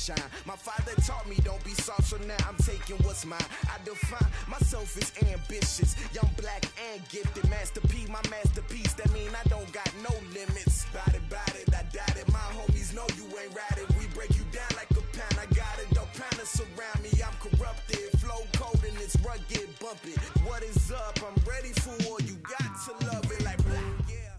shine. My father taught me don't be soft, so now I'm taking what's mine. I define myself as ambitious, young, black, and gifted. Master P, my masterpiece, that mean I don't got no limits. Bout it, I doubt it. My homies know you ain't ratted. We break you down like a pound. I got it, don't pound to surround me. I'm corrupted, flow cold and it's rugged, bumpy. What is up? I'm ready for war. You got to love it like black, yeah.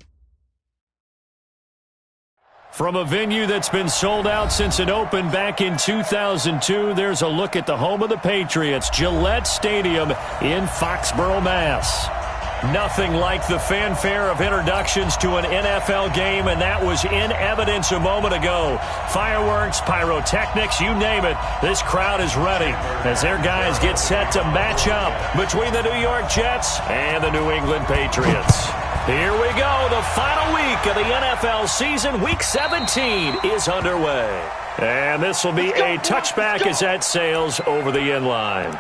From a venue that's been sold out since it opened back in 2002, there's a look at the home of the Patriots, Gillette Stadium in Foxborough, Mass. Nothing like the fanfare of introductions to an NFL game, and that was in evidence a moment ago. Fireworks, pyrotechnics, you name it, this crowd is ready as their guys get set to match up between the New York Jets and the New England Patriots. Here we go, the final week of the NFL season. Week 17 is underway. And this will be a touchback as that sails over the end line.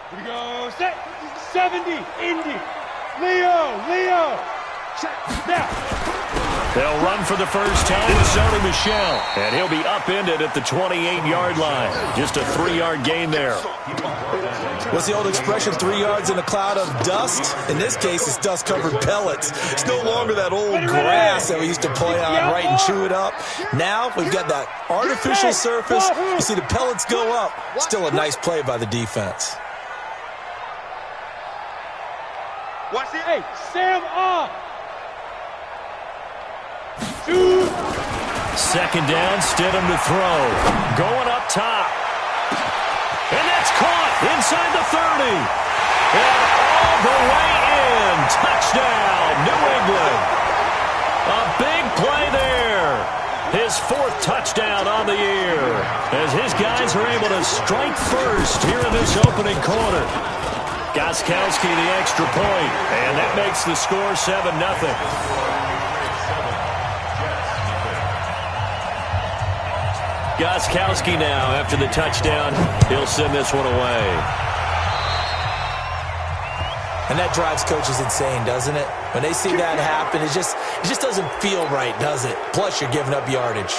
Here we go, set, 70, Indy, Leo, check, now. They'll run for the first time with Sony Michel, and he'll be upended at the 28-yard line. Just a 3-yard gain there. What's the old expression, 3 yards in a cloud of dust? In this case, it's dust-covered pellets. It's no longer that old grass that we used to play on, right, and chew it up. Now we've got that artificial surface. You see the pellets go up. Still a nice play by the defense. Watch it. Hey, Sam off. Second down, Stidham to throw. Going up top. And that's caught inside the 30. And all the way in. Touchdown, New England. A big play there. His 4th touchdown on the year as his guys are able to strike first here in this opening quarter. Gostkowski the extra point, and that makes the score 7-0. Gostkowski now, after the touchdown, he'll send this one away. And that drives coaches insane, doesn't it? When they see that happen, it just doesn't feel right, does it? Plus, you're giving up yardage.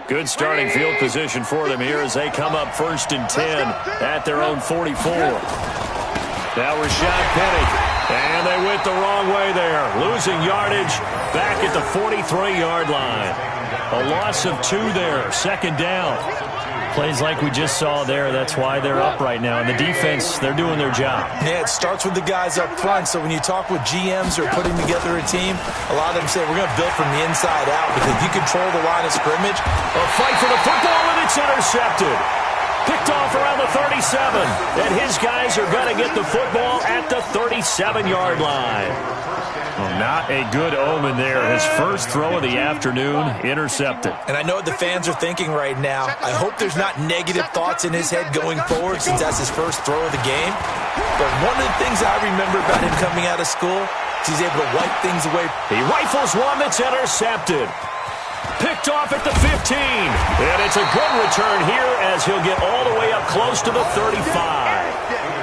Good starting field position for them here as they come up 1st and 10 at their own 44. Now Rashad Penny, and they went the wrong way there. Losing yardage back at the 43-yard line. A loss of 2 there, 2nd down. Plays like we just saw there, that's why they're up right now. And the defense, they're doing their job. Yeah, it starts with the guys up front. So when you talk with GMs who are putting together a team, a lot of them say we're going to build from the inside out because if you control the line of scrimmage. A fight for the football, and it's intercepted. Picked off around the 37. And his guys are going to get the football at the 37-yard line. Well, not a good omen there. His first throw of the afternoon, intercepted. And I know what the fans are thinking right now. I hope there's not negative thoughts in his head going forward since that's his first throw of the game. But one of the things I remember about him coming out of school is he's able to wipe things away. He rifles one that's intercepted. Picked off at the 15. And it's a good return here as he'll get all the way up close to the 35.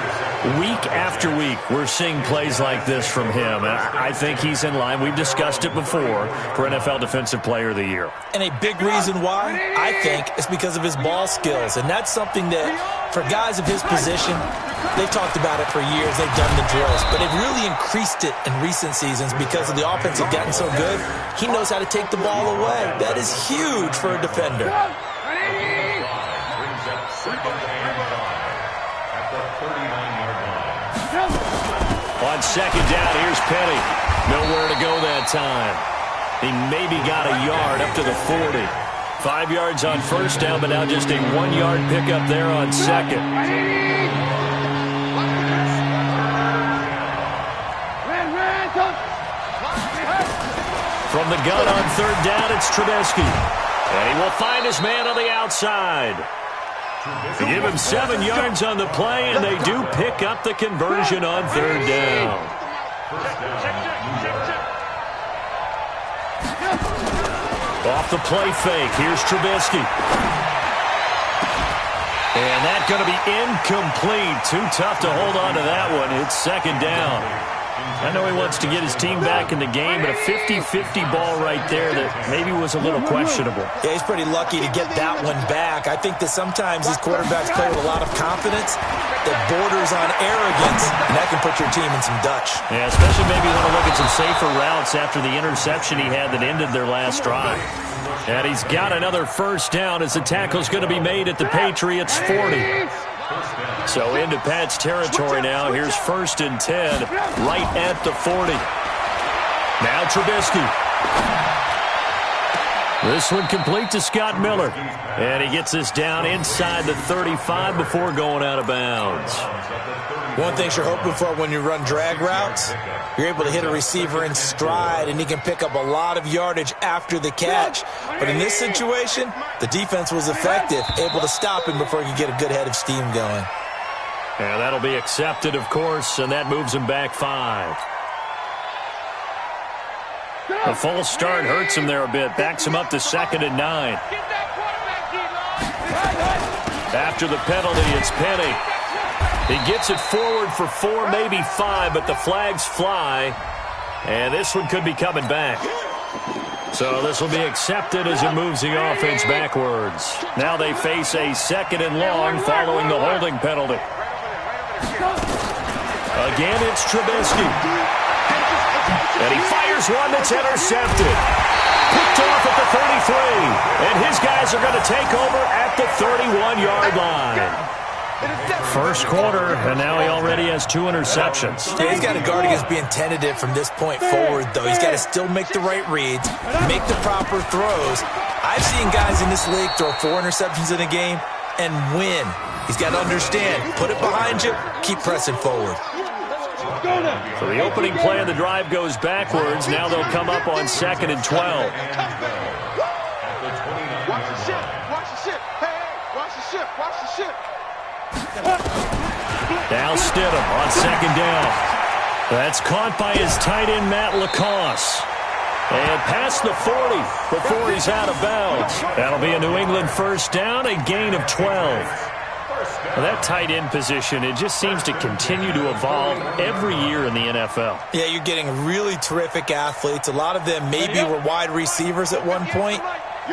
Week after week, we're seeing plays like this from him. I think he's in line. We've discussed it before for NFL Defensive Player of the Year. And a big reason why, I think, is because of his ball skills. And that's something that, for guys of his position, they've talked about it for years. They've done the drills. But they've really increased it in recent seasons because of the offense has gotten so good. He knows how to take the ball away. That is huge for a defender. On 2nd down, here's Penny. Nowhere to go that time. He maybe got a yard up to the 40. 5 yards on 1st down, but now just a 1-yard pickup there on 2nd. From the gun on 3rd down, it's Trubisky. And he will find his man on the outside. They give him 7 yards on the play, and they do pick up the conversion on 3rd down. Off the play fake, here's Trubisky. And that's going to be incomplete. Too tough to hold on to that one. It's 2nd down. I know he wants to get his team back in the game, but a 50-50 ball right there that maybe was a little questionable. Yeah, he's pretty lucky to get that one back. I think that sometimes these quarterbacks play with a lot of confidence that borders on arrogance, and that can put your team in some Dutch. Yeah, especially maybe you want to look at some safer routes after the interception he had that ended their last drive. And he's got another 1st down as the tackle's going to be made at the Patriots' 40. So into Pat's territory now. Here's 1st and 10 right at the 40. Now Trubisky. This one complete to Scott Miller. And he gets this down inside the 35 before going out of bounds. One thing you're hoping for when you run drag routes, you're able to hit a receiver in stride, and he can pick up a lot of yardage after the catch. But in this situation, the defense was effective, able to stop him before he could get a good head of steam going. And that'll be accepted, of course, and that moves him back 5. The false start hurts him there a bit, backs him up to 2nd and 9. After the penalty, it's Penny. He gets it forward for 4, maybe 5, but the flags fly, and this one could be coming back. So this will be accepted as it moves the offense backwards. Now they face a 2nd and long following the holding penalty. Again, it's Trubisky. And he fires one that's intercepted. Picked off at the 33. And his guys are going to take over at the 31-yard line. First quarter, and now he already has 2 interceptions. Yeah, he's got to guard against being tentative from this point forward, though. He's got to still make the right reads, make the proper throws. I've seen guys in this league throw 4 interceptions in a game and win. He's got to understand, put it behind you, keep pressing forward. So the opening play of the drive goes backwards. Now they'll come up on 2nd and 12. Watch the ship. Watch the ship. Hey, watch the ship. Watch the ship. Now Stidham on 2nd down. That's caught by his tight end, Matt LaCosse. And past the 40 before he's out of bounds. That'll be a New England 1st down, a gain of 12. Well, that tight end position, it just seems to continue to evolve every year in the NFL. Yeah, you're getting really terrific athletes. A lot of them maybe were wide receivers at one point.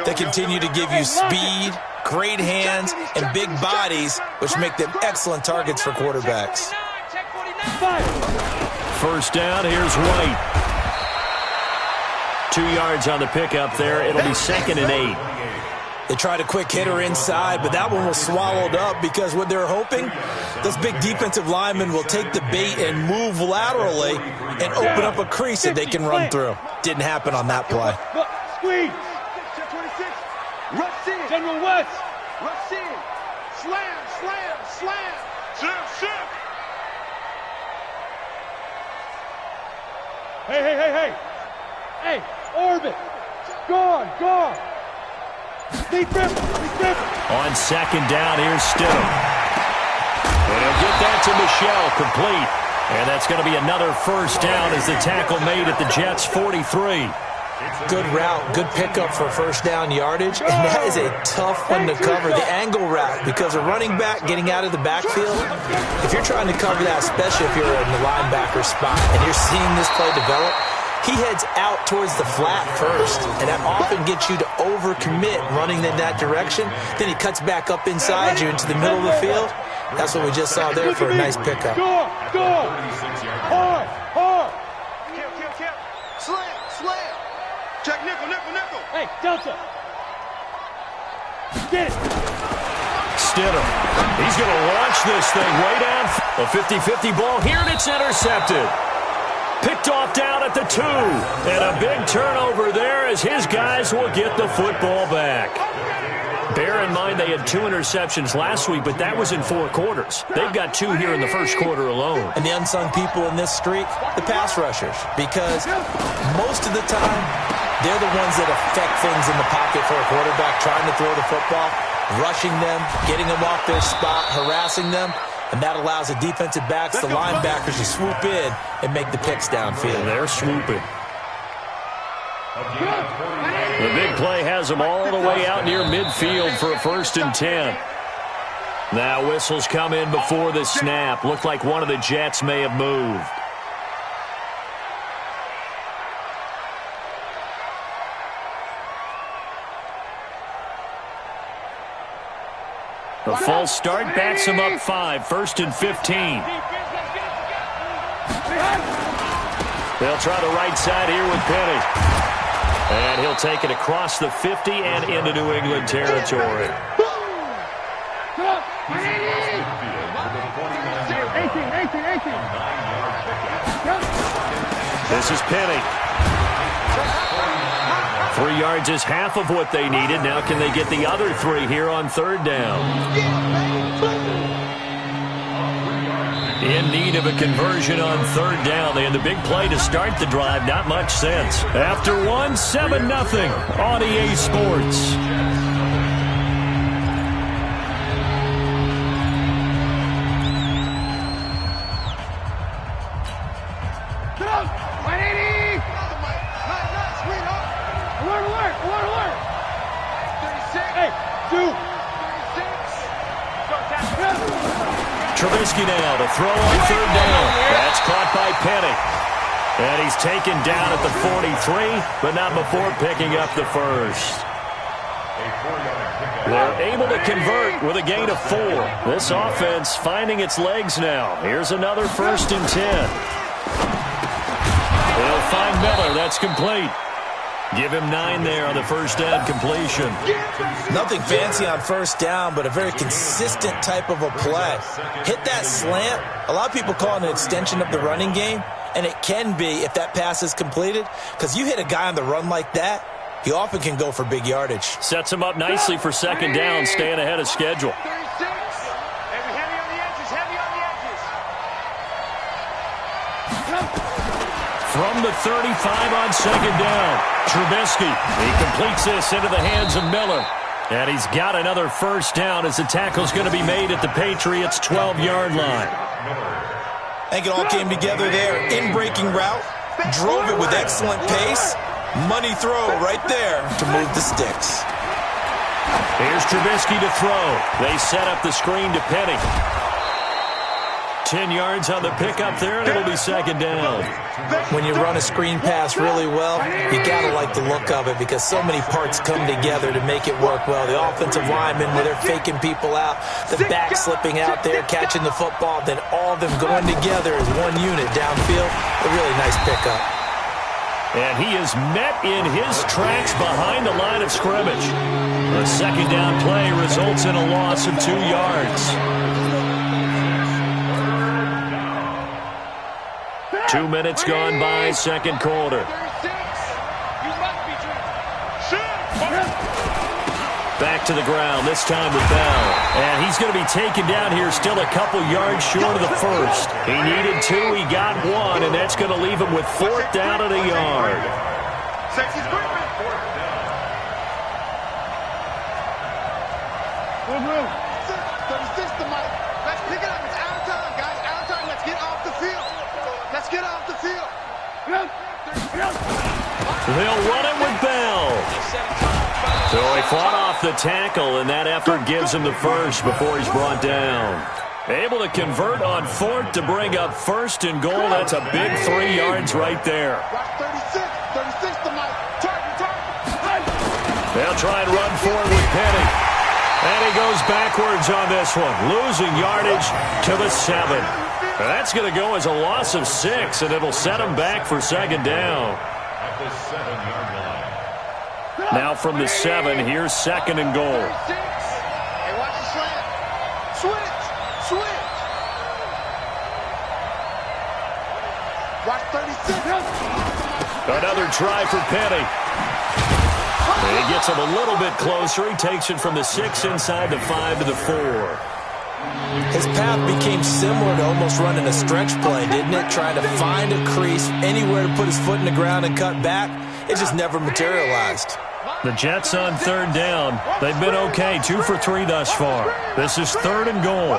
They continue to give you speed, great hands, and big bodies, which make them excellent targets for quarterbacks. 1st down, here's White. 2 yards on the pickup there. It'll be 2nd and 8. They tried a quick hitter inside, but that one was swallowed up because what they're hoping, those big defensive linemen will take the bait and move laterally and open up a crease that they can run through. Didn't happen on that play. Squeeze. 26. Rush in. General West. Rush in. Slam, slam, slam. Slam, slam. Hey. Hey, Orbit. Gone. Deep rip. On 2nd down, here's Stidham. And he'll get that to Michelle, complete. And that's going to be another 1st down as the tackle made at the Jets' 43. Good route, good pickup for 1st down yardage, and that is a tough one to cover, the angle route, because a running back getting out of the backfield, if you're trying to cover that, especially if you're in the linebacker spot, and you're seeing this play develop, he heads out towards the flat first, and that often gets you to overcommit running in that direction. Then he cuts back up inside you into the middle of the field. That's what we just saw there for a nice pickup. Go. Hard. Kill. Slam. Check nickel. Hey, Delta. Get it. Stidham. He's going to launch this thing way down. A 50-50 ball here, and it's intercepted. Picked off down at the 2. And a big turnover there as his guys will get the football back. Bear in mind they had 2 interceptions last week, but that was in 4 quarters. They've got 2 here in the 1st quarter alone. And the unsung people in this streak, the pass rushers, because most of the time, they're the ones that affect things in the pocket for a quarterback trying to throw the football. rushing them, getting them off their spot, harassing them, and that allows the defensive backs, the linebackers to swoop in and make the picks downfield. They're swooping. The big play has them all the way out near midfield for a 1st and 10. Now whistles come in before the snap. Looked like one of the Jets may have moved. A false start backs him up 5, 1st and 15. They'll try the right side here with Penny. And he'll take it across the 50 and into New England territory. This is Penny. 3 yards is half of what they needed. Now can they get the other 3 here on 3rd down? In need of a conversion on 3rd down. They had the big play to start the drive. Not much sense. After 1, 7-0 on EA Sports. Trubisky now to throw on 3rd down. That's caught by Penny. And he's taken down at the 43, but not before picking up the 1st. They're able to convert with a gain of 4. This offense finding its legs now. Here's another 1st and 10. They'll find Miller. That's complete. Give him 9 there on the 1st down completion. Nothing fancy on 1st down, but a very consistent type of a play. Hit that slant. A lot of people call it an extension of the running game, and it can be if that pass is completed, because you hit a guy on the run like that, he often can go for big yardage. Sets him up nicely for 2nd down, staying ahead of schedule. From the 35 on 2nd down, Trubisky. He completes this into the hands of Miller. And he's got another 1st down as the tackle's going to be made at the Patriots' 12-yard line. I think it all came together there. In-breaking route, drove it with excellent pace. Money throw right there to move the sticks. Here's Trubisky to throw. They set up the screen to Penny. 10 yards on the pickup there, and it'll be 2nd down. When you run a screen pass really well, you got to like the look of it because so many parts come together to make it work well. The offensive linemen, where they're faking people out, the back slipping out there, catching the football, then all of them going together as one unit downfield. A really nice pickup. And he is met in his tracks behind the line of scrimmage. A 2nd down play results in a loss of 2 yards. 2 minutes gone by, 2nd quarter. Back to the ground, this time with Bell. And he's going to be taken down here still a couple yards short of the 1st. He needed 2, he got 1, and that's going to leave him with 4th down at a yard. Let's pick it up. It's out of time, guys. Out of time. Let's get off the field. Let's get off the field. They'll run it with Bell. So he fought off the tackle, and that effort gives him the 1st before he's brought down. Able to convert on 4th to bring up 1st and goal. That's a big 3 yards right there. 36 to Mike. Target. They'll try and run forward with Penny. And he goes backwards on this one, losing yardage to the 7. That's going to go as a loss of 6, and it'll set him back for 2nd down. At the 7-yard line. Now from the 7, here's 2nd and goal. Hey, watch the slant. Switch. Watch 36. Another try for Penny. He gets him a little bit closer. He takes it from the 6 inside the 5 to the 4. His path became similar to almost running a stretch play, didn't it? Trying to find a crease, anywhere to put his foot in the ground and cut back. It just never materialized. The Jets on third down. They've been okay, 2 for 3 thus far. This is 3rd and goal.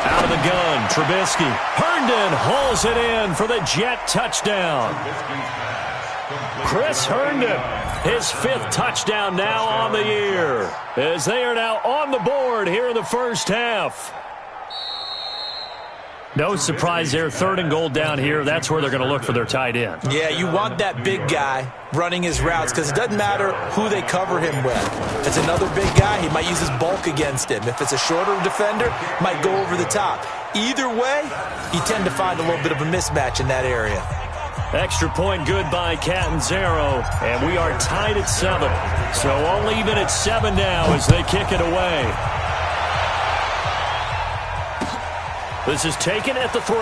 Out of the gun, Trubisky. Herndon hauls it in for the Jet touchdown. Chris Herndon, his 5th touchdown now on the year, as they are now on the board here in the first half. No surprise there, 3rd and goal down here. That's where they're going to look for their tight end. Yeah, you want that big guy running his routes because it doesn't matter who they cover him with. If it's another big guy, he might use his bulk against him. If it's a shorter defender, might go over the top. Either way, you tend to find a little bit of a mismatch in that area. Extra point good by Catanzaro, and we are tied at 7. So only even at 7 now as they kick it away. This is taken at the 3.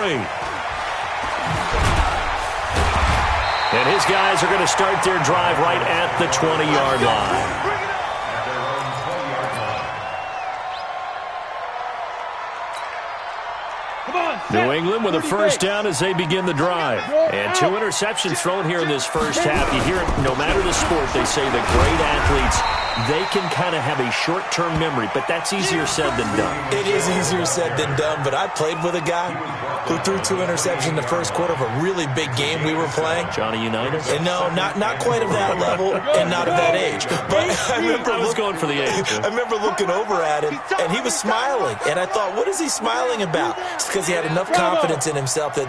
And his guys are going to start their drive right at the 20-yard line. New England with a first down as they begin the drive. And 2 interceptions thrown here in this first half. You hear it, no matter the sport, they say the great athletes, they can kind of have a short-term memory, but that's easier said than done. It is easier said than done, but I played with a guy who threw 2 interceptions in the first quarter of a really big game we were playing. Johnny Unitas? And no, not quite of that level and not of that age. But I was going for the age. I remember looking over at him, and he was smiling. And I thought, what is he smiling about? It's because he had enough confidence in himself that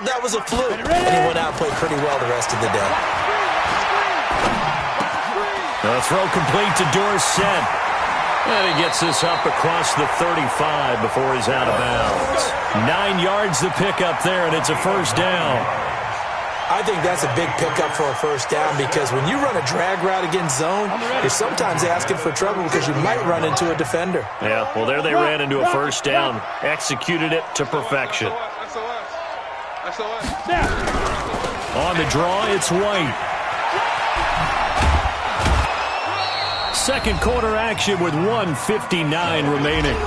that was a fluke. And he went out and played pretty well the rest of the day. The throw complete to Dorsett. And he gets this up across the 35 before he's out of bounds. 9 yards the pickup there, and it's a first down. I think that's a big pickup for a first down because when you run a drag route against zone, you're sometimes asking for trouble because you might run into a defender. Yeah, well, there they ran into a first down. Executed it to perfection. On the draw, it's White. Second quarter action with 1:59 remaining.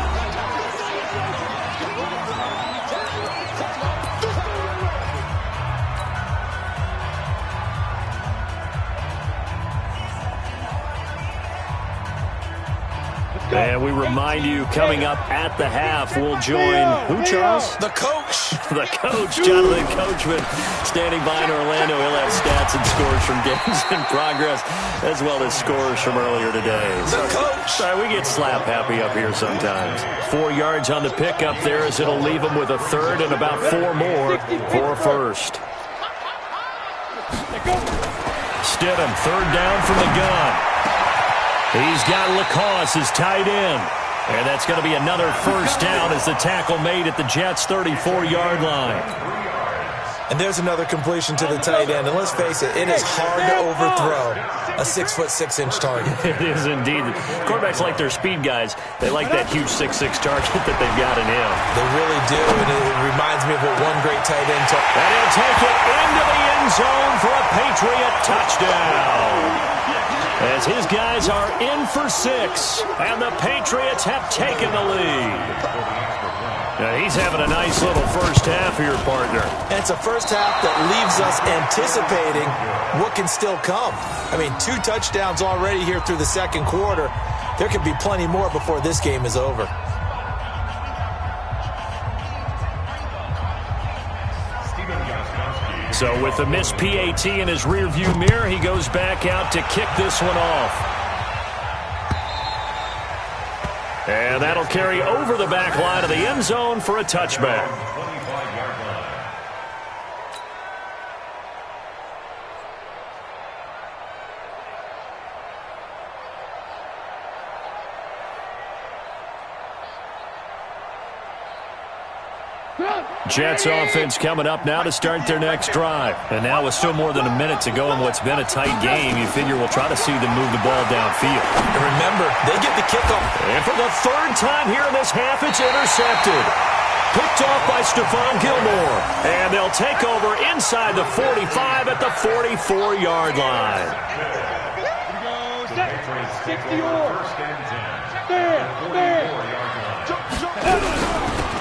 And we remind you, coming up at the half, we'll join who, Charles? The coach. The coach, Jonathan Coachman, standing by in Orlando. He'll have stats and scores from games in progress, as well as scores from earlier today. The coach. Sorry, we get slap happy up here sometimes. 4 yards on the pickup there as it'll leave him with a third and about 4 more for a first. Stidham, third down from the gun. He's got Lacoste as tight end. And that's going to be another first down as the tackle made at the Jets' 34-yard line. And there's another completion to the tight end. And let's face it, it is hard to overthrow a 6'6" target. It is indeed. Quarterbacks like their speed guys. They like that huge 6'6" target that they've got in him. They really do. And it reminds me of what one great tight end took. And he'll take it into the end zone for a Patriot touchdown. As his guys are in for 6, and the Patriots have taken the lead. Now he's having a nice little first half here, partner. And it's a first half that leaves us anticipating what can still come. I mean, 2 touchdowns already here through the second quarter. There could be plenty more before this game is over. So with the missed PAT in his rearview mirror, he goes back out to kick this one off. And that'll carry over the back line of the end zone for a touchback. Jets offense coming up now to start their next drive. And now with still more than a minute to go in what's been a tight game, you figure we'll try to see them move the ball downfield. And remember, they get the kickoff. And for the third time here in this half, it's intercepted. Picked off by Stephon Gilmore. And they'll take over inside the 45 at the 44-yard line.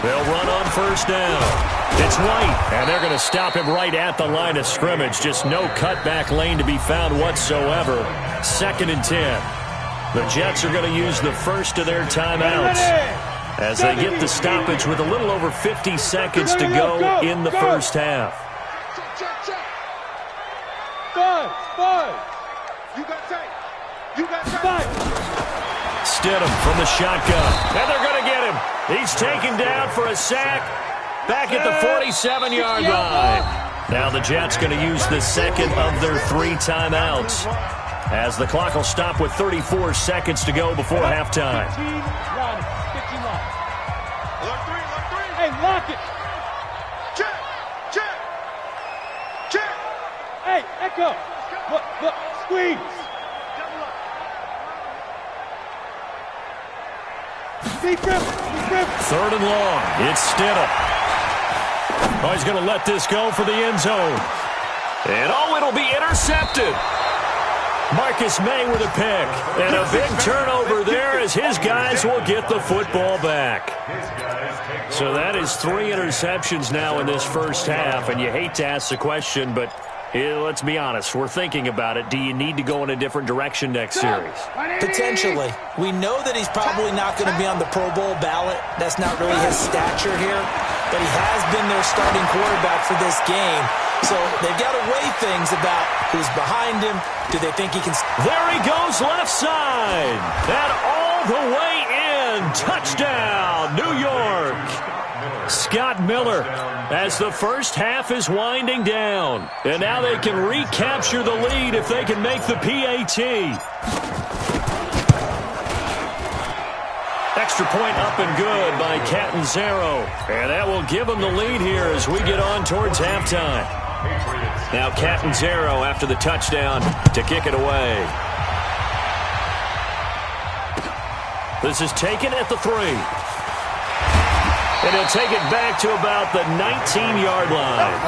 They'll run on first down. It's White, and they're going to stop him right at the line of scrimmage. Just no cutback lane to be found whatsoever. 2nd and 10. The Jets are going to use the first of their timeouts as they get the stoppage with a little over 50 seconds to go in the first half. Five. You got tape. Stidham from the shotgun, and they're going to get him. He's taken down for a sack back at the 47-yard line. Now the Jets going to use the second of their 3 timeouts as the clock will stop with 34 seconds to go before halftime. 15 line. Hey, lock it. Check. Hey, Echo. Look, squeeze. Deep grip. 3rd and long. It's Stidham. Oh, he's going to let this go for the end zone. And it'll be intercepted. Marcus May with a pick. And a big turnover there as his guys will get the football back. So that is 3 interceptions now in this first half. And you hate to ask the question, but let's be honest. We're thinking about it. Do you need to go in a different direction next series? Potentially. We know that he's probably not going to be on the Pro Bowl ballot. That's not really his stature here. But he has been their starting quarterback for this game. So they've got to weigh things about who's behind him. Do they think he can... There he goes left side. And all the way in. Touchdown, New York. Scott Miller as the first half is winding down. And now they can recapture the lead if they can make the PAT. Extra point up and good by Catanzaro. And that will give them the lead here as we get on towards halftime. Now Catanzaro after the touchdown to kick it away. This is taken at the 3. And he'll take it back to about the 19-yard line.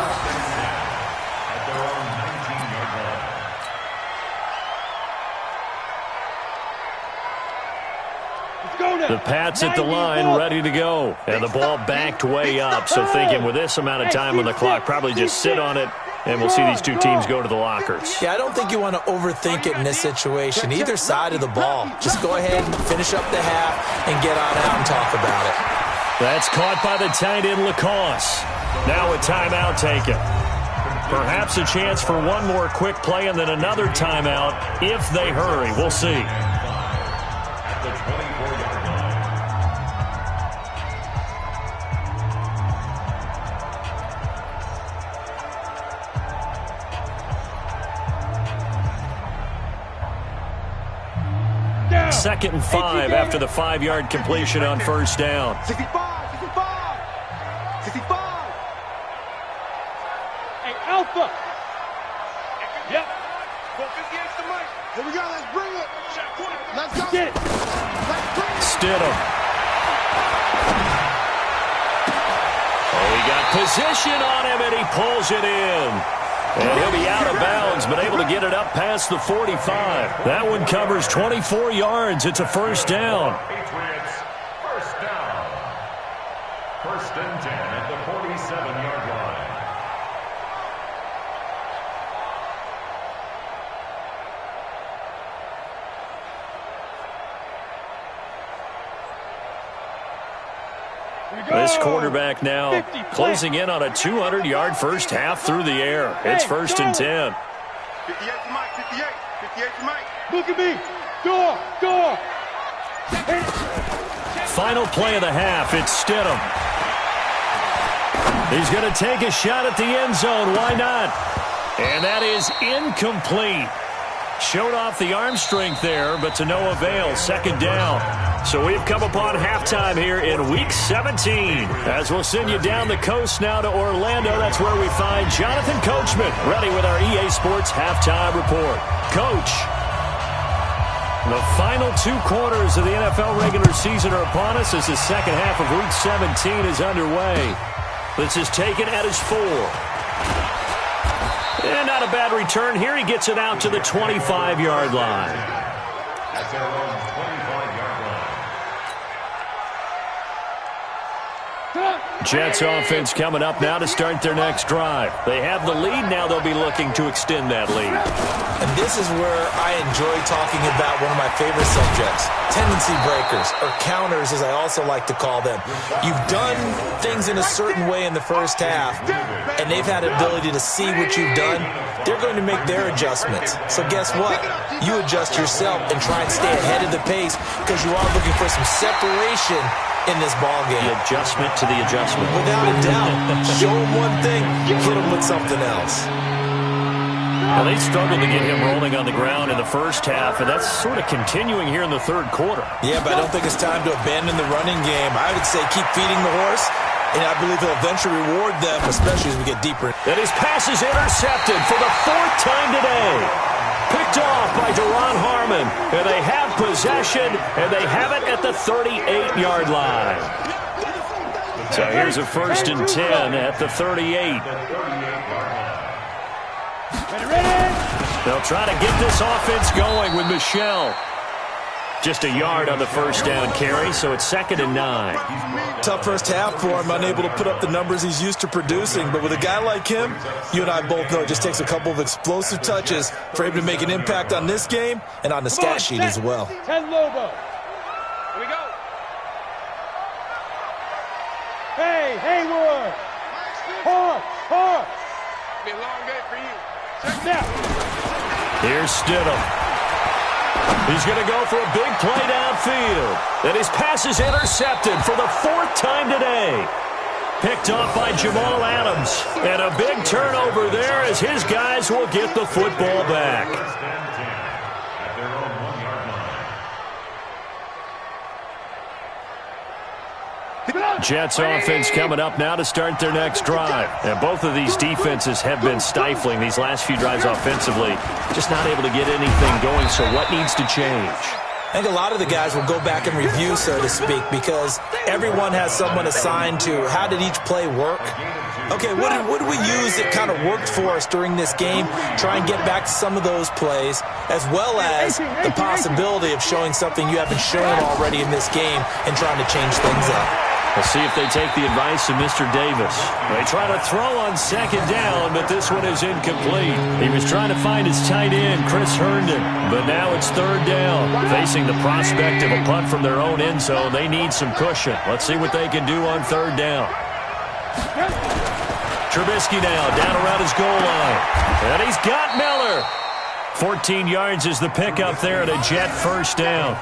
The Pats at the line ready to go. And the ball backed way up. So thinking with this amount of time on the clock, probably just sit on it, and we'll see these two teams go to the lockers. Yeah, I don't think you want to overthink it in this situation. Either side of the ball. Just go ahead and finish up the half and get on out and talk about it. That's caught by the tight end, Lacoste. Now a timeout taken. Perhaps a chance for one more quick play and then another timeout if they hurry. We'll see. Second and 5 after the 5-yard completion on first down. 65. Hey, Alpha. Yep. Here we go. Let's bring it. Let's go. Get it. Stidham. Oh, he got position on him, and he pulls it in. And he'll be out of bounds, but able to get it up past the 45. That one covers 24 yards. It's a first down. Patriots, first down. 1st and 10 at the 47-yard line. This quarterback now closing in on a 200-yard first half through the air. It's 1st and 10. 58 to Mike. 58 to Mike. Look at me. Door. Final play of the half. It's Stidham. He's going to take a shot at the end zone. Why not? And that is incomplete. Showed off the arm strength there, but to no avail. 2nd down. So we've come upon halftime here in Week 17. As we'll send you down the coast now to Orlando, that's where we find Jonathan Coachman, ready with our EA Sports Halftime Report. Coach, the final 2 quarters of the NFL regular season are upon us as the second half of Week 17 is underway. This is taken at his 4. And not a bad return here. He gets it out to the 25-yard line. At their own 25-yard line. Jets offense coming up now to start their next drive. They have the lead. Now they'll be looking to extend that lead. And this is where I enjoy talking about one of my favorite subjects, tendency breakers, or counters as I also like to call them. You've done things in a certain way in the first half, and they've had the ability to see what you've done. They're going to make their adjustments. So guess what? You adjust yourself and try and stay ahead of the pace because you are looking for some separation in this ball game. The adjustment to the adjustment. Without a doubt. Show him one thing, hit him with something else. Well, they struggled to get him rolling on the ground in the first half, and that's sort of continuing here in the third quarter. Yeah, but I don't think it's time to abandon the running game. I would say keep feeding the horse, and I believe he'll eventually reward them, especially as we get deeper. And his pass is intercepted for the fourth time today. Picked off by Duron Harmon, and they have possession, and they have it at the 38-yard line. So here's a 1st and 10 at the 38. They'll try to get this offense going with Michel. Just a yard on the first down carry, so it's 2nd and 9. Tough first half for him, unable to put up the numbers he's used to producing. But with a guy like him, you and I both know it just takes a couple of explosive touches for him to make an impact on this game and on the stat sheet as well. 10 Lobo. Here we go. Hey, Hayward. Horse. Be a long day for you. Check it out. Here's Stidham. He's going to go for a big play downfield. And his pass is intercepted for the 4th time today. Picked off by Jamal Adams. And a big turnover there as his guys will get the football back. At their own 1-yard line. Jets offense coming up now to start their next drive. And both of these defenses have been stifling these last few drives offensively. Just not able to get anything going, so what needs to change? I think a lot of the guys will go back and review, so to speak, because everyone has someone assigned to how did each play work. Okay, what did we use that kind of worked for us during this game? Try and get back to some of those plays, as well as the possibility of showing something you haven't shown already in this game and trying to change things up. We'll see if they take the advice of Mr. Davis. They try to throw on 2nd down, but this one is incomplete. He was trying to find his tight end, Chris Herndon, but now it's 3rd down. Facing the prospect of a punt from their own end zone, they need some cushion. Let's see what they can do on 3rd down. Trubisky now down around his goal line. And he's got Miller. 14 yards is the pickup there at a Jet 1st down.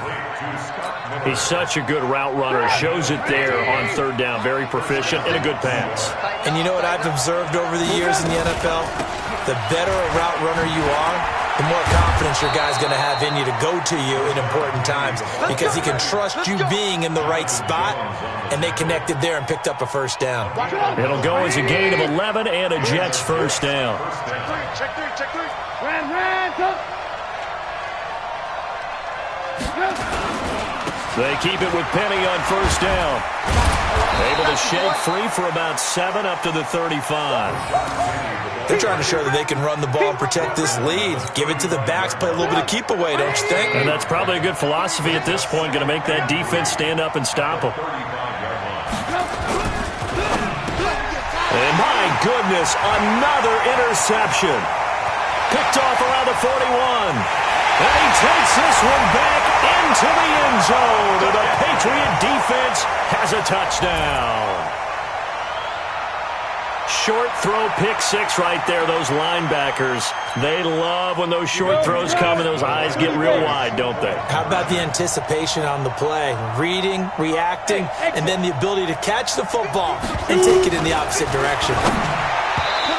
He's such a good route runner. Shows it there on 3rd down. Very proficient and a good pass. And you know what I've observed over the years in the NFL? The better a route runner you are, the more confidence your guy's going to have in you to go to you in important times because he can trust you being in the right spot, and they connected there and picked up a 1st down. It'll go as a gain of 11 and a Jets 1st down. Check three. Ran, go. They keep it with Penny on 1st down. Able to shake free for about 7 up to the 35. They're trying to show that they can run the ball and protect this lead. Give it to the backs, play a little bit of keep away, don't you think? And that's probably a good philosophy at this point, going to make that defense stand up and stop them. And my goodness, another interception. Picked off around the 41. And he takes this one back into the end zone. And the Patriot defense has a touchdown. Short throw, pick 6 right there. Those linebackers, they love when those short throws come and those eyes get real wide, don't they? How about the anticipation on the play? Reading, reacting, and then the ability to catch the football and take it in the opposite direction.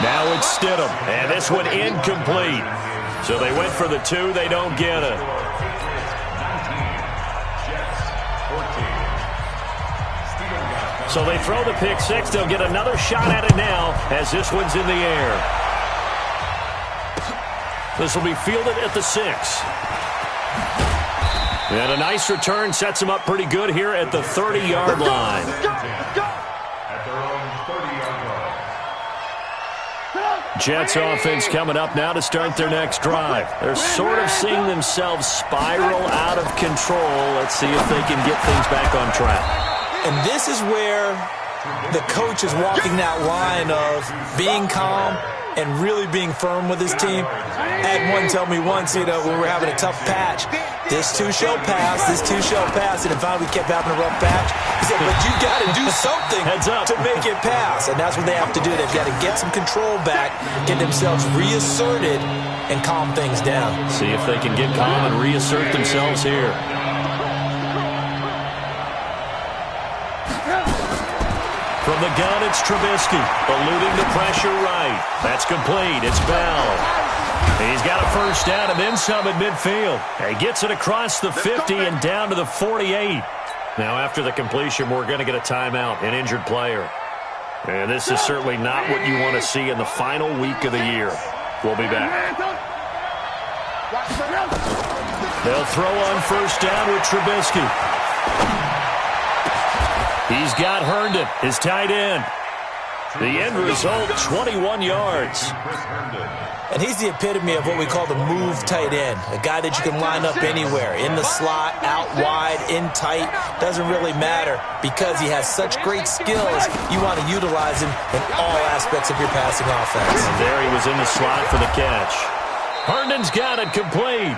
Now it's Stidham, and this one incomplete. So they went for the 2, they don't get it. So they throw the pick 6. They'll get another shot at it now as this one's in the air. This will be fielded at the 6. And a nice return sets them up pretty good here at the 30-yard line. At their own 30-yard line. Jets offense coming up now to start their next drive. They're sort of seeing themselves spiral out of control. Let's see if they can get things back on track. And this is where the coach is walking that line of being calm and really being firm with his team. I had one tell me once, when we were having a tough patch, this too shall pass, and if finally we kept having a rough patch, he said, but you got to do something to make it pass, and that's what they have to do. They've got to get some control back, get themselves reasserted, and calm things down. See if they can get calm and reassert themselves here. From the gun, it's Trubisky, eluding the pressure right. That's complete. It's Bell. He's got a first down and then some at midfield. He gets it across the 50 and down to the 48. Now, after the completion, we're going to get a timeout, an injured player. And this is certainly not what you want to see in the final week of the year. We'll be back. They'll throw on first down with Trubisky. He's got Herndon, his tight end. The end result, 21 yards. And he's the epitome of what we call the move tight end, a guy that you can line up anywhere, in the slot, out wide, in tight, doesn't really matter because he has such great skills. You want to utilize him in all aspects of your passing offense. And there he was in the slot for the catch. Herndon's got it complete.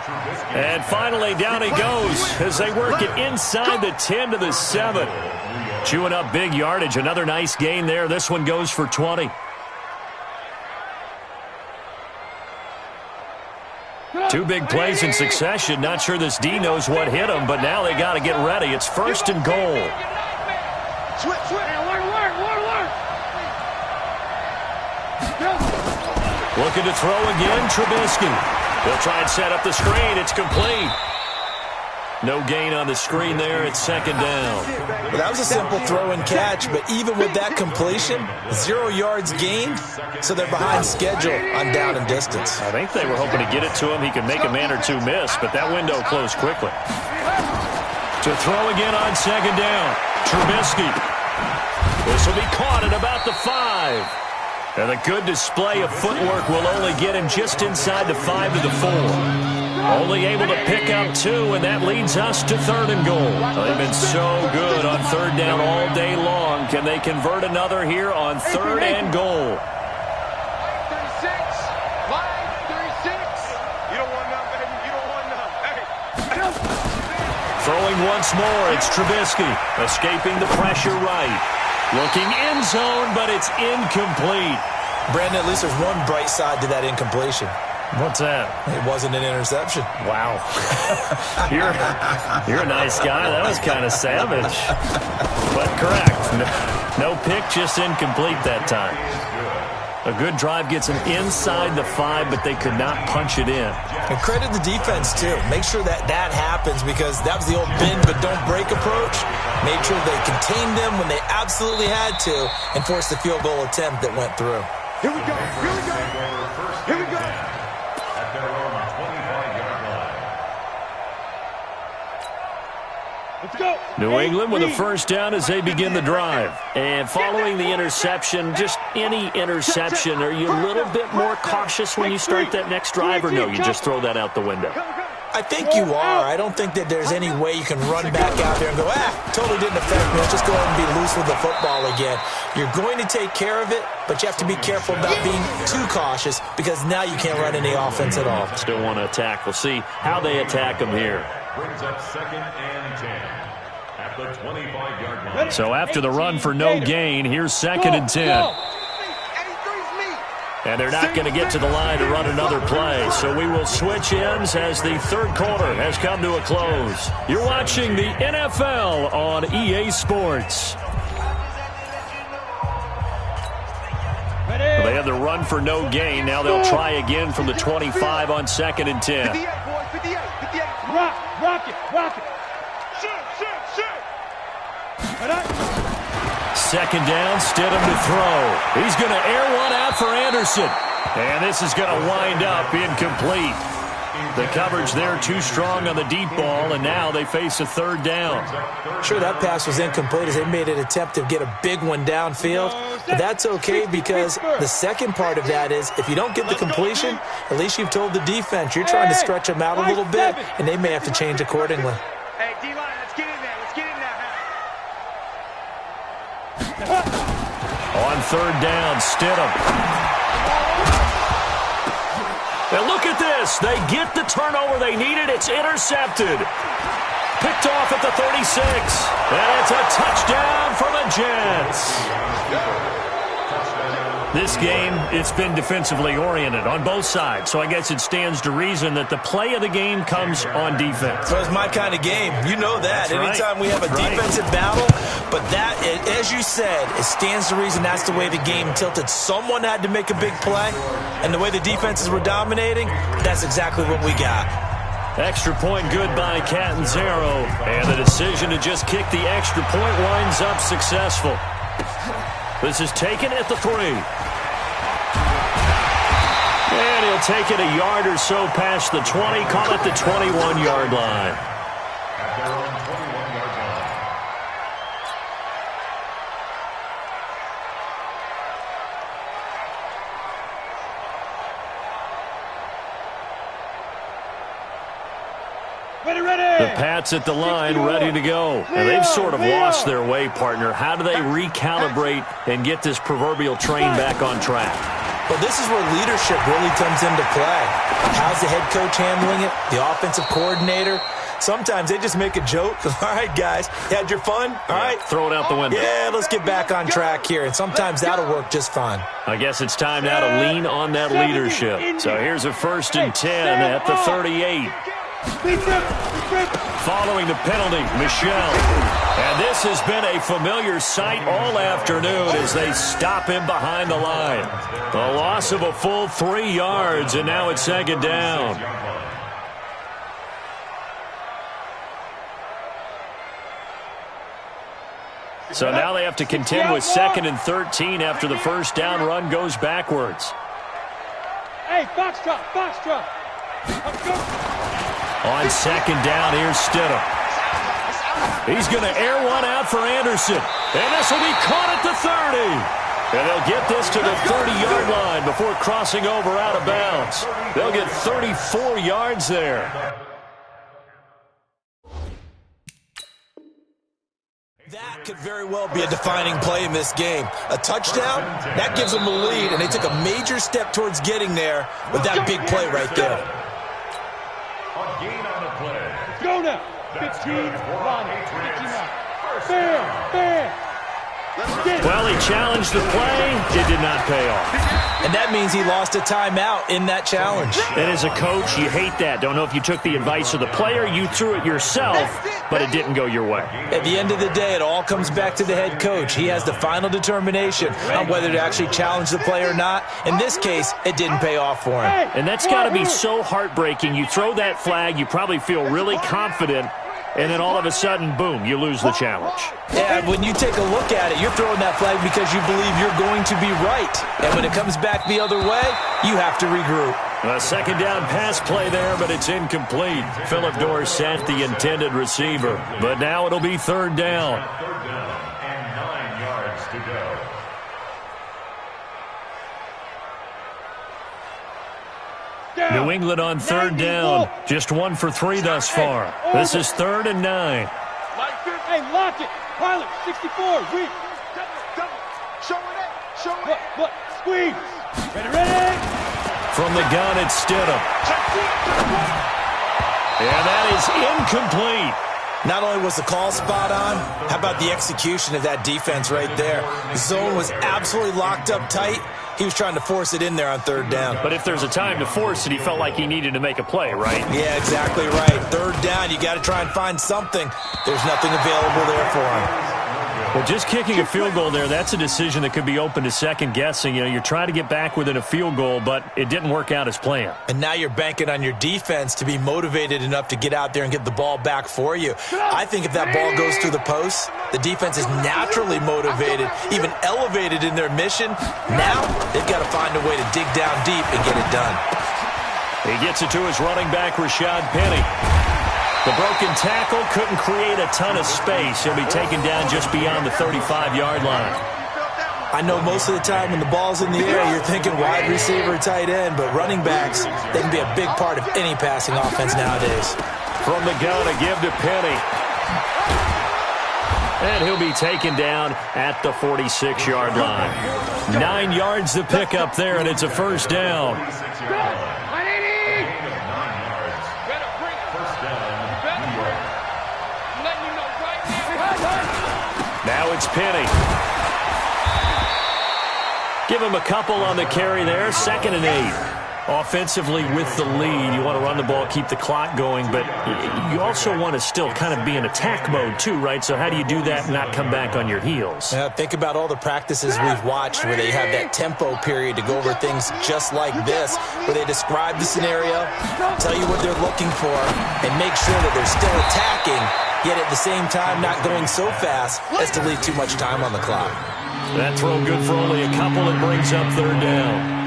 And finally down he goes as they work it inside the 10 to the 7. Chewing up big yardage. Another nice gain there. This one goes for 20. Two big plays in succession. Not sure this D knows what hit him, but now they got to get ready. It's first and goal. Looking to throw again, Trubisky. They'll try and set up the screen. It's complete. No gain on the screen there. It's second down. Well, that was a simple throw and catch, but even with that completion, 0 yards gained, so they're behind schedule on down and distance. I think they were hoping to get it to him. He could make a man or two miss, but that window closed quickly. To throw again on second down. Trubisky. This will be caught at about the 5. And a good display of footwork will only get him just inside the 5 to the 4. Only able to pick up 2, and that leads us to third and goal. They've been so good on third down all day long. Can they convert another here on third and goal? 36. Line 36. You don't want none, baby. You don't want none. Hey. Throwing once more, it's Trubisky. Escaping the pressure right. Looking end zone, but it's incomplete. Brandon, at least there's one bright side to that incompletion. What's that? It wasn't an interception. Wow. You're a nice guy. That was kind of savage. But correct. No pick, just incomplete that time. A good drive gets them inside the 5, but they could not punch it in. And credit the defense, too. Make sure that happens because that was the old bend but don't break approach. Made sure they contained them when they absolutely had to and forced the field goal attempt that went through. Here we go. Here we go. Here we go. At their own 25-yard line. Let's go. New England with a first down as they begin the drive. And following the interception, just any interception, are you a little bit more cautious when you start that next drive, or no, you just throw that out the window? I think you are. I don't think that there's any way you can run back out there and go, totally didn't affect me. Let's just go ahead and be loose with the football again. You're going to take care of it, but you have to be careful about being too cautious because now you can't run any offense at all. Still want to attack. We'll see how they attack them here. Brings up second and 10 at the 25-yard line. So after the run for no gain, here's second and 10. And they're not going to get to the line to run another play. So we will switch ends as the third quarter has come to a close. You're watching the NFL on EA Sports. Well, they had the run for no gain. Now they'll try again from the 25 on second and 10. 58, boys, 58, 58. Rock it. Shoot. Second down, Stidham to throw. He's going to air one out for Anderson. And this is going to wind up incomplete. The coverage there too strong on the deep ball, and now they face a third down. Sure, that pass was incomplete as they made an attempt to get a big one downfield. But that's okay because the second part of that is if you don't get the completion, at least you've told the defense you're trying to stretch them out a little bit, and they may have to change accordingly. Hey, D-line, let's get in there. Let's get in there now. third down. Stidham. And look at this. They get the turnover they needed. It's intercepted. Picked off at the 36. And it's a touchdown for the Jets. This game, it's been defensively oriented on both sides, so I guess it stands to reason that the play of the game comes on defense. So it's my kind of game. You know that. That's Anytime we have a defensive battle, but that, as you said, it stands to reason that's the way the game tilted. Someone had to make a big play, and the way the defenses were dominating, that's exactly what we got. Extra point good by Catanzaro, and the decision to just kick the extra point winds up successful. This is taken at the 3. And he'll take it a yard or so past the 20, call it the 21-yard line. At their own 21-yard line. The Pats at the line, ready to go. And they've sort of lost their way, partner. How do they recalibrate and get this proverbial train back on track? Well, this is where leadership really comes into play. How's the head coach handling it? The offensive coordinator? Sometimes they just make a joke. All right, guys, you had your fun? All right. Throw it out the window. Yeah, let's get back on track here. And sometimes that'll work just fine. I guess it's time now to lean on that leadership. So here's a 1st and 10 at the 38. Following the penalty, Michel. And this has been a familiar sight all afternoon as they stop him behind the line. A loss of a full 3 yards, and now it's 2nd down. So now they have to contend with 2nd and 13 after the first down run goes backwards. Hey, box drop. Let's go. On 2nd down, here's Stidham. He's going to air one out for Anderson. And this will be caught at the 30. And they'll get this to the 30-yard line before crossing over out of bounds. They'll get 34 yards there. That could very well be a defining play in this game. A touchdown, that gives them a lead, and they took a major step towards getting there with that big play right there. A gain on the play. Go now. 15, 1, 59. Bam. Well, he challenged the play. It did not pay off. And that means he lost a timeout in that challenge. And as a coach, you hate that. Don't know if you took the advice of the player, you threw it yourself, but it didn't go your way. At the end of the day, it all comes back to the head coach. He has the final determination on whether to actually challenge the play or not. In this case, it didn't pay off for him. And that's got to be so heartbreaking. You throw that flag, you probably feel really confident, and then all of a sudden, boom, you lose the challenge. Yeah, when you take a look at it, you're throwing that flag because you believe you're going to be right. And when it comes back the other way, you have to regroup. A 2nd down pass play there, but it's incomplete. Philip Dorsett, the intended receiver. But now it'll be 3rd down. 3rd down and 9 yards to go. New England on 3rd down. Just 1 for 3 thus far. This is 3rd and 9. Hey, lock it. Pilot, 64. Weak. Double. Show it. Look. Squeeze. Ready. From the gun, it's Stidham. And that is incomplete. Not only was the call spot on, how about the execution of that defense right there? The zone was absolutely locked up tight. He was trying to force it in there on 3rd down. But if there's a time to force it, he felt like he needed to make a play, right? Yeah, exactly right. 3rd down, you got to try and find something. There's nothing available there for him. Well, just kicking a field goal there, that's a decision that could be open to second guessing. You know, you're trying to get back within a field goal, but it didn't work out as planned. And now you're banking on your defense to be motivated enough to get out there and get the ball back for you. I think if that ball goes through the post, the defense is naturally motivated, even elevated in their mission. Now they've got to find a way to dig down deep and get it done. He gets it to his running back, Rashad Penny. The broken tackle couldn't create a ton of space. He'll be taken down just beyond the 35-yard line. I know most of the time when the ball's in the air, you're thinking wide receiver, tight end, but running backs, they can be a big part of any passing offense nowadays. From the gun, a give to Penny. And he'll be taken down at the 46-yard line. 9 yards to pick up there, and it's a first down. Now it's Penny. Give him a couple on the carry there. 2nd and 8. Offensively with the lead, you want to run the ball, keep the clock going, but you also want to still kind of be in attack mode too, right? So how do you do that and not come back on your heels? Yeah, think about all the practices we've watched where they have that tempo period to go over things just like this, where they describe the scenario, tell you what they're looking for, and make sure that they're still attacking, yet at the same time not going so fast as to leave too much time on the clock. That throw good for only a couple and brings up 3rd down.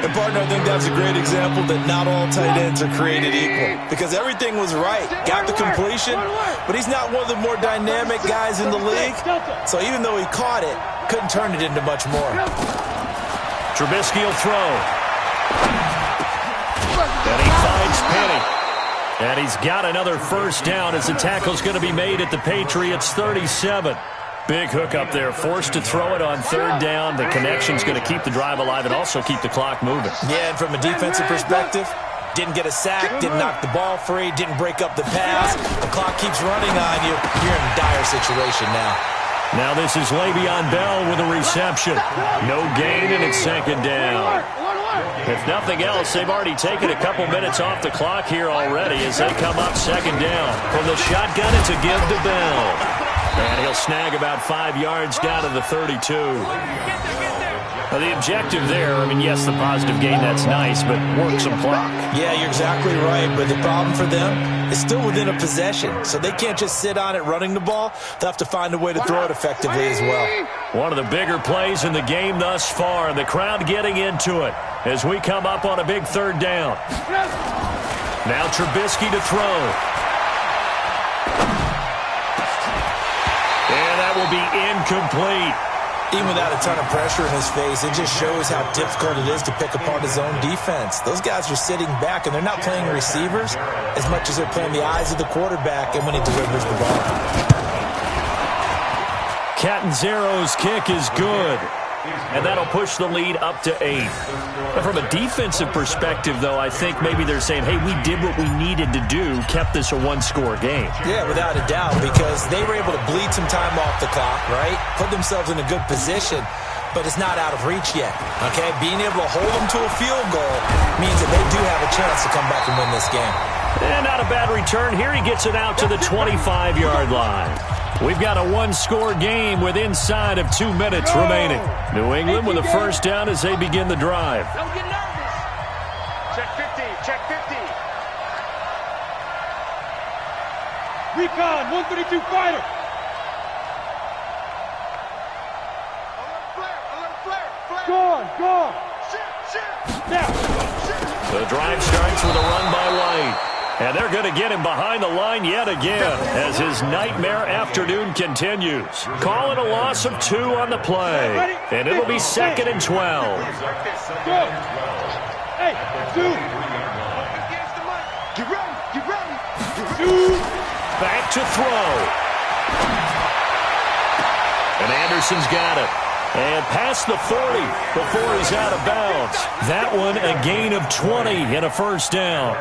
And, partner, I think that's a great example that not all tight ends are created equal because everything was right. Got the completion, but he's not one of the more dynamic guys in the league. So even though he caught it, couldn't turn it into much more. Trubisky will throw. And he finds Penny. And he's got another first down as the tackle's going to be made at the Patriots' 37. Big hook up there, forced to throw it on 3rd down. The connection's going to keep the drive alive and also keep the clock moving. Yeah, and from a defensive perspective, didn't get a sack, didn't knock the ball free, didn't break up the pass. The clock keeps running on you. You're in a dire situation now. Now this is Le'Veon Bell with a reception. No gain, and it's 2nd down. If nothing else, they've already taken a couple minutes off the clock here already as they come up 2nd down. From the shotgun, it's a give to Bell. And he'll snag about 5 yards down to the 32. Now the objective there, I mean, yes, the positive gain, that's nice, but work some clock. Yeah, you're exactly right, but the problem for them is still within a possession, so they can't just sit on it running the ball. They'll have to find a way to throw it effectively as well. One of the bigger plays in the game thus far, and the crowd getting into it as we come up on a big 3rd down. Now Trubisky to throw. And that will be incomplete. Even without a ton of pressure in his face, it just shows how difficult it is to pick apart his own defense. Those guys are sitting back, and they're not playing receivers as much as they're playing the eyes of the quarterback and when he delivers the ball. Catanzaro's kick is good. And that'll push the lead up to 8. But from a defensive perspective, though, I think maybe they're saying, hey, we did what we needed to do, kept this a one-score game. Yeah, without a doubt, because they were able to bleed some time off the clock, right? Put themselves in a good position, but it's not out of reach yet, okay? Being able to hold them to a field goal means that they do have a chance to come back and win this game. And not a bad return. Here he gets it out to the 25-yard line. We've got a one-score game with inside of 2 minutes remaining. New England with a first down as they begin the drive. Don't get nervous. Check 50, check 50. Recon, 132 fighter. Alert flare. Gone. Shit. Now. The drive starts with a run by White. And they're going to get him behind the line yet again as his nightmare afternoon continues. Calling a loss of 2 on the play. And it'll be 2nd and 12. Go. Hey, 2. Get ready. 2. Back to throw. And Anderson's got it. And past the 40 before he's out of bounds. That one a gain of 20 and a first down.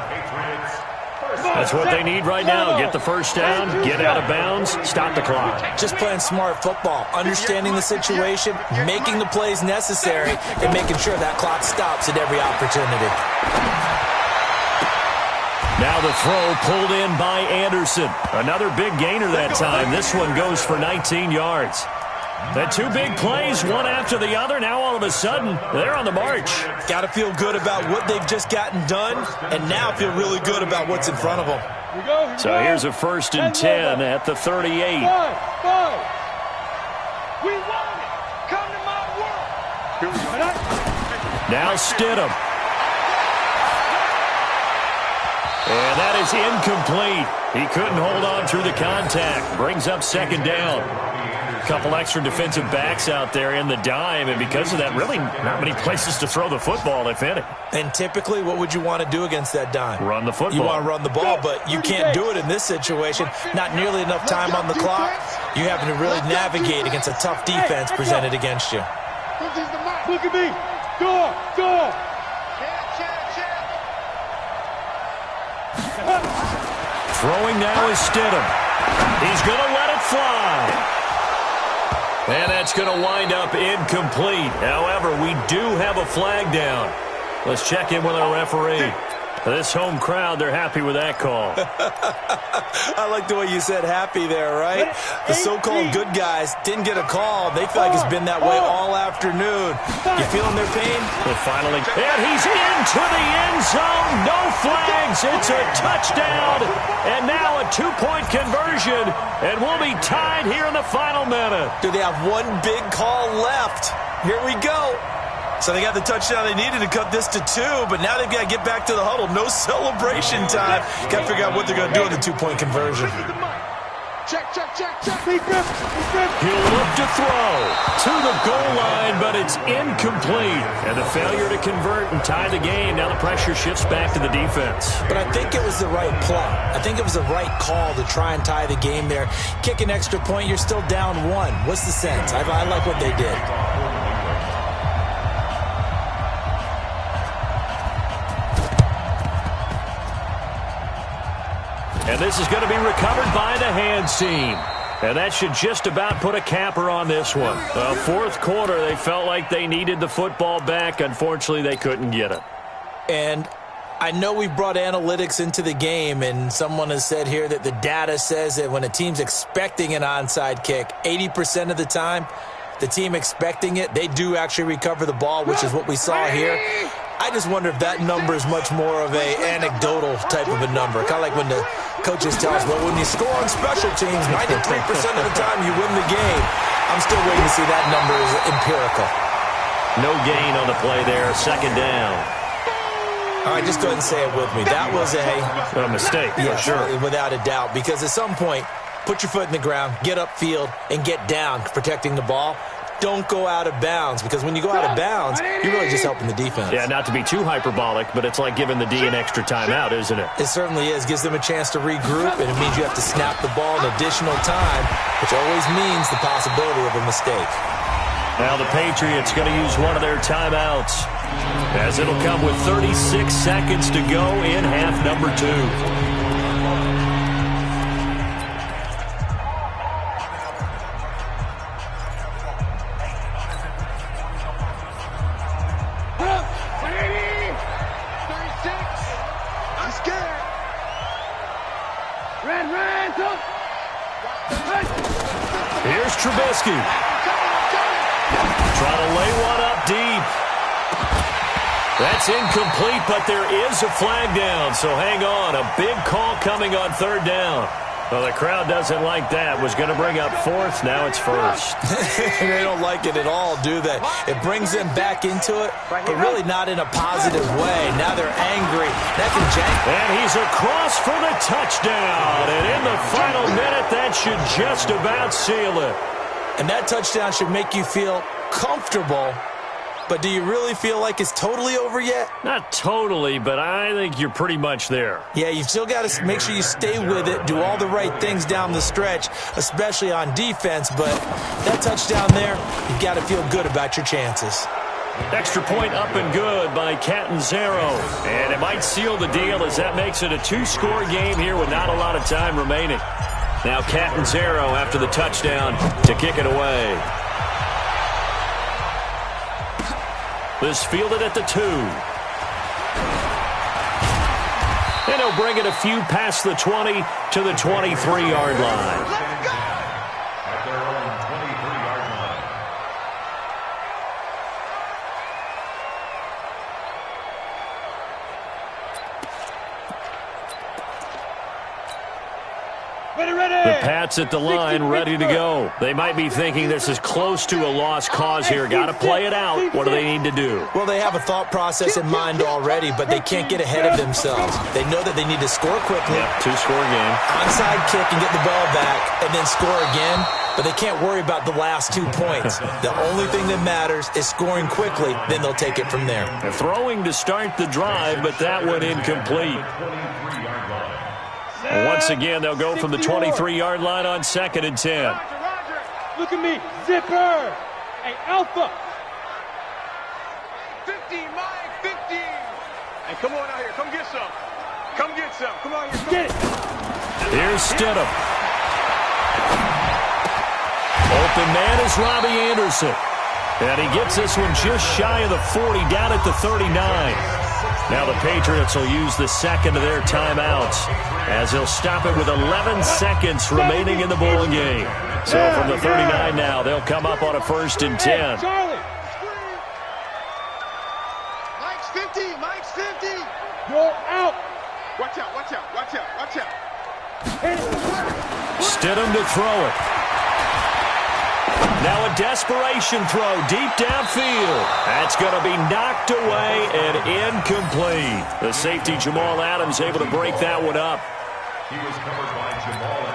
That's what they need right now. Get the first down, get out of bounds, stop the clock. Just playing smart football, understanding the situation, making the plays necessary, and making sure that clock stops at every opportunity. Now the throw pulled in by Anderson. Another big gainer that time. This one goes for 19 yards. The 2 big plays, one after the other. Now all of a sudden, they're on the march. Got to feel good about what they've just gotten done, and now feel really good about what's in front of them. So here's a 1st and 10 at the 38. Five. We want it. Come to my world. Now Stidham. And that is incomplete. He couldn't hold on through the contact. Brings up 2nd down. Couple extra defensive backs out there in the dime, and because of that, really not many places to throw the football, if any. And typically, what would you want to do against that dime? Run the football. You want to run the ball, but you can't do it in this situation. Not nearly enough time on the clock. You having to really navigate against a tough defense presented against you. Look at me. Door. Throwing now is Stidham. He's going to let it fly. And that's going to wind up incomplete. However, we do have a flag down. Let's check in with our referee. This home crowd, they're happy with that call. I like the way you said happy there, right? The so-called good guys didn't get a call. They feel like it's been that way all afternoon. You feeling their pain? Well, finally, and he's into the end zone. No flags. It's a touchdown. And now a two-point conversion. And we'll be tied here in the final minute. Do they have one big call left? Here we go. So they got the touchdown they needed to cut this to 2, but now they've got to get back to the huddle. No celebration time. Got to figure out what they're going to do with the two-point conversion. Check. He'll look to throw to the goal line, but it's incomplete. And the failure to convert and tie the game. Now the pressure shifts back to the defense. But I think it was the right play. I think it was the right call to try and tie the game there. Kick an extra point, you're still down 1. What's the sense? I like what they did. And this is going to be recovered by the hands team. And that should just about put a capper on this one. Fourth quarter, they felt like they needed the football back. Unfortunately, they couldn't get it. And I know we brought analytics into the game, and someone has said here that the data says that when a team's expecting an onside kick, 80% of the time, the team expecting it, they do actually recover the ball, which is what we saw here. I just wonder if that number is much more of a anecdotal type of a number. Kind of like when the coaches tell us, well, when you score on special teams, 93% of the time you win the game. I'm still waiting to see that number is empirical. No gain on the play there. Second down. All right, just go ahead and say it with me. That was a mistake, for sure. Without a doubt, because at some point, put your foot in the ground, get upfield, and get down protecting the ball. Don't go out of bounds, because when you go out of bounds, you're really just helping the defense. Yeah, not to be too hyperbolic, but it's like giving the D an extra timeout, isn't it? It certainly is. Gives them a chance to regroup, and it means you have to snap the ball in additional time, which always means the possibility of a mistake. Now the Patriots going to use one of their timeouts, as it'll come with 36 seconds to go in half number 2. Here's Trubisky. Trying to lay one up deep. That's incomplete, but there is a flag down, so hang on. A big call coming on third down. Well, the crowd doesn't like that. Was going to bring up fourth. Now it's first. They don't like it at all, do they? It brings them back into it, but really not in a positive way. Now they're angry. And he's across for the touchdown. And in the final minute, that should just about seal it. And that touchdown should make you feel comfortable. But do you really feel like it's totally over yet? Not totally, but I think you're pretty much there. Yeah, you've still got to make sure you stay with it, do all the right things down the stretch, especially on defense. But that touchdown there, you've got to feel good about your chances. Extra point up and good by Catanzaro. And it might seal the deal, as that makes it a 2-score game here with not a lot of time remaining. Now Catanzaro after the touchdown to kick it away. This fielded at the 2. And he'll bring it a few past the 20 to the 23-yard line. At their own 23-yard line. The Pats at the line, ready to go. They might be thinking this is close to a lost cause here. Got to play it out. What do they need to do? Well, they have a thought process in mind already, but they can't get ahead of themselves. They know that they need to score quickly. Yeah, two-score game. Onside kick and get the ball back, and then score again. But they can't worry about the last 2 points. The only thing that matters is scoring quickly. Then they'll take it from there. They're throwing to start the drive, but that one incomplete. Once again, they'll go from the 23-yard line on 2nd and 10. Roger. Look at me. Zipper. Hey, Alpha. 50, Mike, 50. Hey, come on out here. Come get some. Come get some. Come on here. Get it. Here's Stidham. Open man is Robbie Anderson. And he gets this one just shy of the 40, down at the 39. Now the Patriots will use the second of their timeouts as they'll stop it with 11 seconds remaining in the ball game. So from the 39 now, they'll come up on a 1st and 10. Charlie. Mike's 50. Mike's 50. You're out. Watch out. Watch out. Watch out. Watch out. Stidham to throw it. Now a desperation throw deep downfield. That's going to be knocked away and incomplete. The safety Jamal Adams able to break that one up. He was covered by Jamal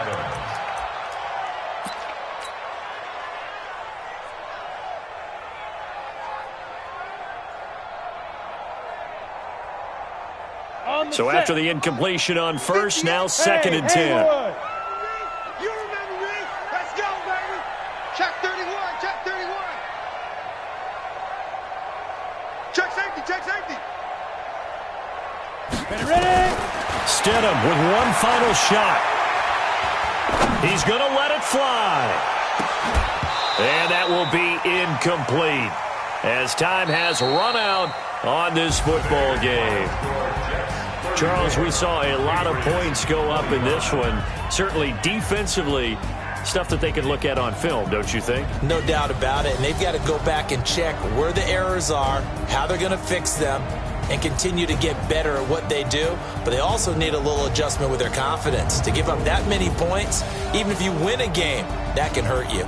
Adams. So after the incompletion on 1st, now 2nd and 10. You remember me? Let's go, baby. Check 31. Check 31. Check safety. Check safety. Ready. Stidham with one final shot. He's going to let it fly. And that will be incomplete as time has run out on this football game. Charles, we saw a lot of points go up in this one. Certainly defensively, stuff that they can look at on film, don't you think? No doubt about it. And they've got to go back and check where the errors are, how they're going to fix them, and continue to get better at what they do. But they also need a little adjustment with their confidence. To give up that many points, even if you win a game, that can hurt you.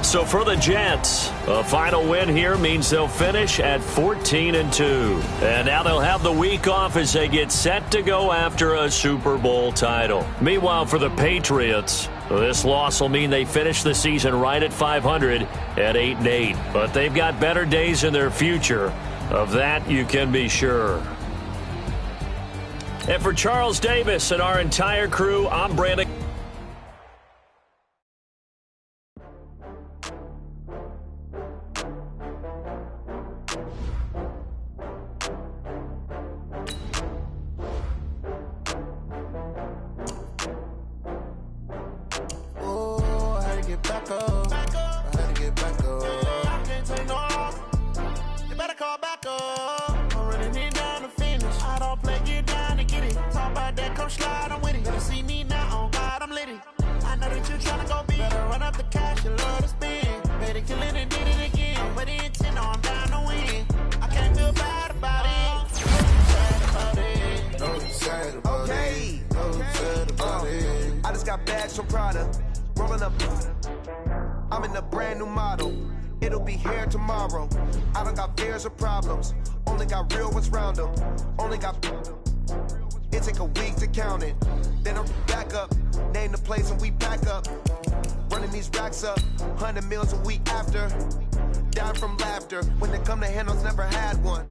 So for the Jets, a final win here means they'll finish at 14-2. And now they'll have the week off as they get set to go after a Super Bowl title. Meanwhile, for the Patriots, this loss will mean they finish the season right at 500 at 8-8. But they've got better days in their future. Of that, you can be sure. And for Charles Davis and our entire crew, I'm Brandon. I'm in a brand new model. It'll be here tomorrow. I don't got fears or problems. Only got real ones round them. Only got. It take a week to count it. Then I'm back up. Name the place and we pack up. Running these racks up. 100 meals a week after. Down from laughter. When they come to handles, never had one.